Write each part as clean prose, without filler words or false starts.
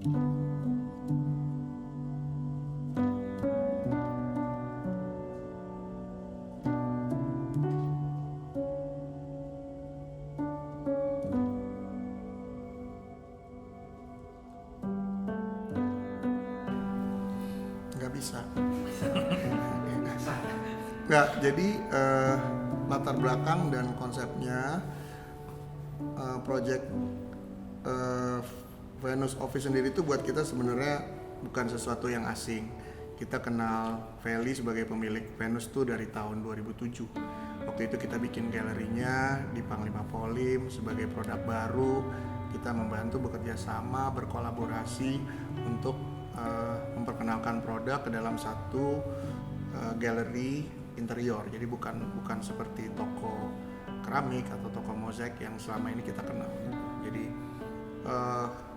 Nggak bisa. Nggak, jadi latar belakang dan konsepnya project Venus Office sendiri itu buat kita sebenarnya bukan sesuatu yang asing. Kita kenal Feli sebagai pemilik Venus tuh dari tahun 2007. Waktu itu kita bikin galerinya di Panglima Polim sebagai produk baru. Kita membantu bekerja sama, berkolaborasi untuk memperkenalkan produk ke dalam satu galeri interior. Jadi bukan seperti toko keramik atau toko mozaik yang selama ini kita kenal. Jadi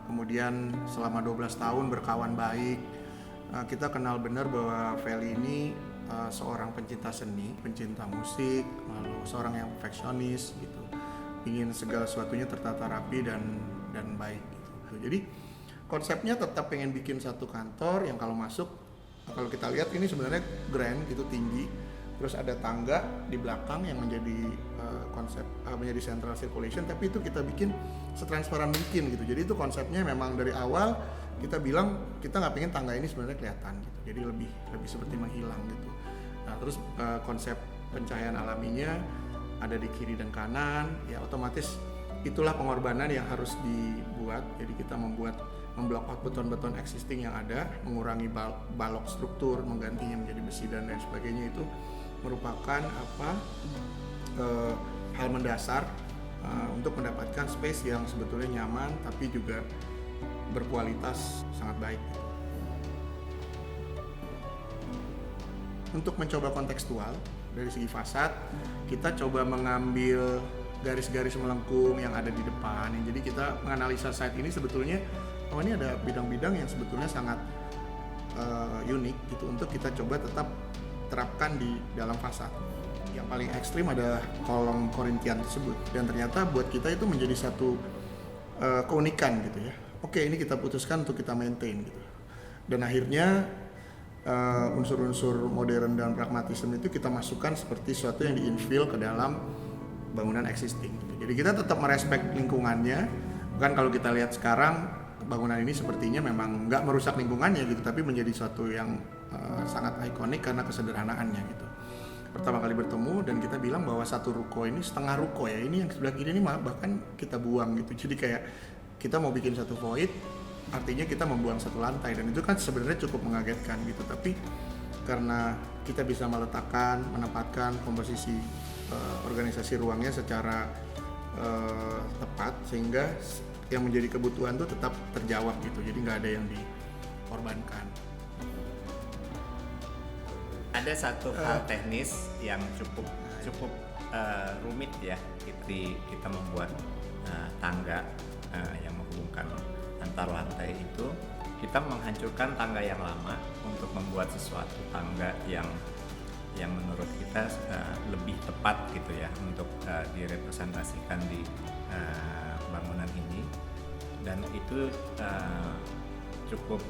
kemudian selama 12 tahun berkawan baik, kita kenal benar bahwa Feli ini seorang pencinta seni, pencinta musik, lalu seorang yang perfeksionis gitu. Ingin segala sesuatunya tertata rapi dan baik gitu. Jadi konsepnya tetap pengen bikin satu kantor yang kalau masuk, kalau kita lihat ini sebenarnya grand gitu, tinggi. Terus ada tangga di belakang yang menjadi konsep menjadi central circulation, tapi itu kita bikin setransparan mungkin gitu. Jadi itu konsepnya memang dari awal kita bilang kita nggak pengen tangga ini sebenarnya kelihatan gitu. Jadi lebih seperti menghilang gitu. Nah terus konsep pencahayaan alaminya ada di kiri dan kanan, ya otomatis itulah pengorbanan yang harus dibuat. Jadi kita memblok out beton-beton existing yang ada, mengurangi balok struktur, menggantinya menjadi besi dan lain sebagainya. Itu merupakan hal mendasar untuk mendapatkan space yang sebetulnya nyaman tapi juga berkualitas sangat baik. Untuk mencoba kontekstual dari segi fasad, kita coba mengambil garis-garis melengkung yang ada di depan. Jadi kita menganalisa site ini sebetulnya, ini ada bidang-bidang yang sebetulnya sangat unik gitu untuk kita coba tetap terapkan di dalam fasad. Yang paling ekstrim ada kolom Korintian tersebut, dan ternyata buat kita itu menjadi satu keunikan gitu ya. Oke, ini kita putuskan untuk kita maintain gitu. Dan akhirnya unsur-unsur modern dan pragmatisme itu kita masukkan seperti sesuatu yang diinfill ke dalam bangunan existing gitu. Jadi kita tetap merespek lingkungannya. Bukan kalau kita lihat sekarang bangunan ini sepertinya memang nggak merusak lingkungannya gitu, tapi menjadi suatu yang sangat ikonik karena kesederhanaannya gitu. Pertama kali bertemu dan kita bilang bahwa satu ruko ini setengah ruko ya, ini yang sebelah kiri ini bahkan kita buang gitu. Jadi kayak kita mau bikin satu void, artinya kita membuang satu lantai, dan itu kan sebenarnya cukup mengagetkan gitu. Tapi karena kita bisa meletakkan, menempatkan komposisi organisasi ruangnya secara tepat sehingga yang menjadi kebutuhan itu tetap terjawab gitu. Jadi nggak ada yang dikorbankan. Ada satu hal teknis yang cukup rumit ya, kita membuat tangga yang menghubungkan antar lantai itu. Kita menghancurkan tangga yang lama untuk membuat sesuatu tangga yang menurut kita lebih tepat gitu ya untuk direpresentasikan di bangunan ini, dan itu cukup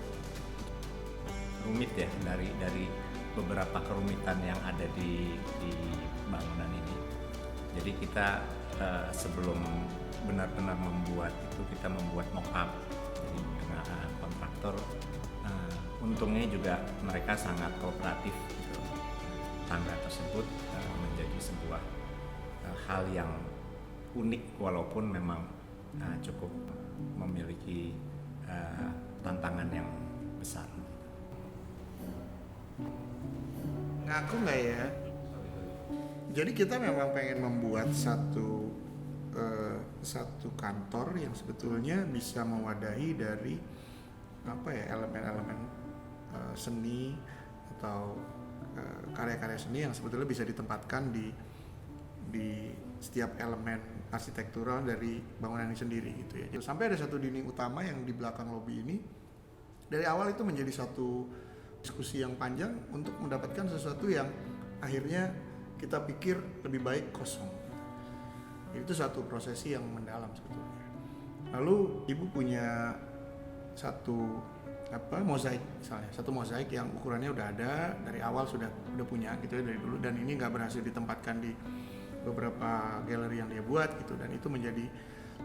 rumit ya dari beberapa kerumitan yang ada di bangunan ini. Jadi kita sebelum benar-benar membuat itu, kita membuat mock-up. Jadi dengan kontraktor untungnya juga mereka sangat kooperatif gitu. Tangga tersebut menjadi sebuah hal yang unik walaupun memang cukup memiliki tantangan yang besar. Ngaku nggak ya? Jadi kita memang pengen membuat satu kantor yang sebetulnya bisa mewadahi dari elemen-elemen seni atau karya-karya seni yang sebetulnya bisa ditempatkan di setiap elemen arsitektural dari bangunan ini sendiri gitu ya. Sampai ada satu dinding utama yang di belakang lobi ini, dari awal itu menjadi satu diskusi yang panjang untuk mendapatkan sesuatu yang akhirnya kita pikir lebih baik kosong. Itu satu prosesi yang mendalam sebetulnya. Lalu ibu punya satu mozaik misalnya, satu mozaik yang ukurannya udah ada dari awal, sudah punya gitu ya dari dulu, dan ini nggak berhasil ditempatkan di beberapa galeri yang dia buat gitu, dan itu menjadi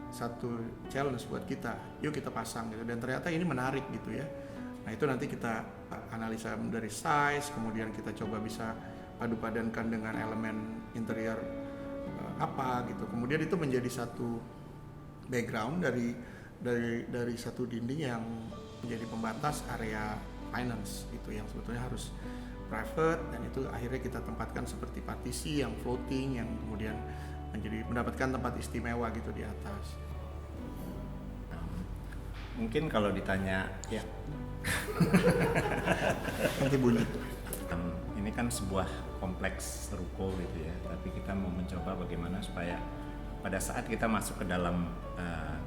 satu challenge buat kita, yuk kita pasang gitu, dan ternyata ini menarik gitu ya. Nah itu nanti kita analisa dari size, kemudian kita coba bisa padu-padankan dengan elemen interior apa gitu, kemudian itu menjadi satu background dari satu dinding yang menjadi pembatas area finance gitu, yang sebetulnya harus private, dan itu akhirnya kita tempatkan seperti partisi yang floating yang kemudian mendapatkan tempat istimewa gitu di atas. Mungkin kalau ditanya ya Nanti bunyi. Ini kan sebuah kompleks ruko gitu ya, tapi kita mau mencoba bagaimana supaya pada saat kita masuk ke dalam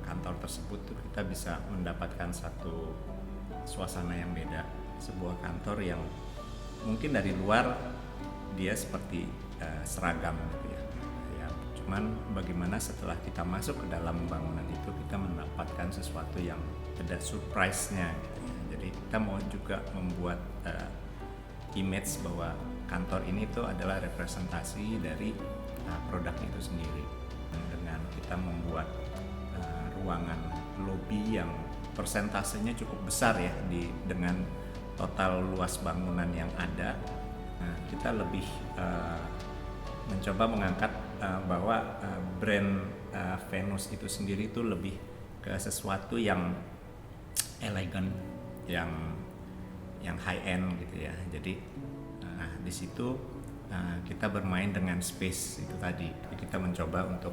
kantor tersebut tuh kita bisa mendapatkan satu suasana yang beda, sebuah kantor yang mungkin dari luar dia seperti seragam gitu ya. Cuman bagaimana setelah kita masuk ke dalam bangunan itu kita mendapatkan sesuatu yang ada surprise-nya gitu ya. Jadi kita mau juga membuat image bahwa kantor ini tuh adalah representasi dari produk itu sendiri, dengan kita membuat ruangan lobby yang persentasenya cukup besar ya dengan total luas bangunan yang ada. Nah, kita lebih mencoba mengangkat bahwa brand Venus itu sendiri itu lebih ke sesuatu yang elegan, yang high end gitu ya. Jadi di situ kita bermain dengan space itu tadi. Kita mencoba untuk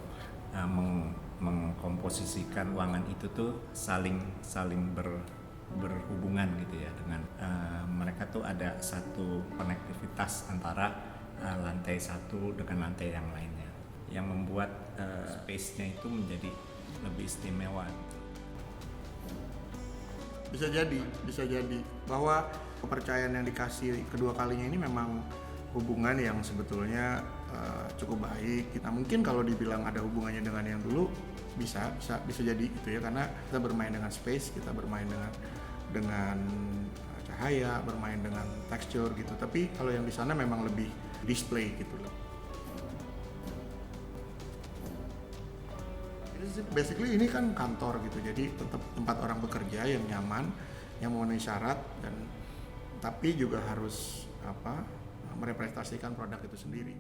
mengkomposisikan ruangan itu tuh saling berhubungan gitu ya, dengan mereka tuh ada satu konektivitas antara lantai satu dengan lantai yang lainnya, yang membuat space-nya itu menjadi lebih istimewa. Bisa jadi bahwa kepercayaan yang dikasih kedua kalinya ini memang hubungan yang sebetulnya cukup baik. Kita mungkin kalau dibilang ada hubungannya dengan yang dulu bisa jadi gitu ya, karena kita bermain dengan space, kita bermain dengan cahaya, bermain dengan tekstur gitu. Tapi kalau yang di sana memang lebih display gitu loh. Basically ini kan kantor gitu, jadi tetap tempat orang bekerja yang nyaman, yang memenuhi syarat, dan tapi juga harus merepresentasikan produk itu sendiri.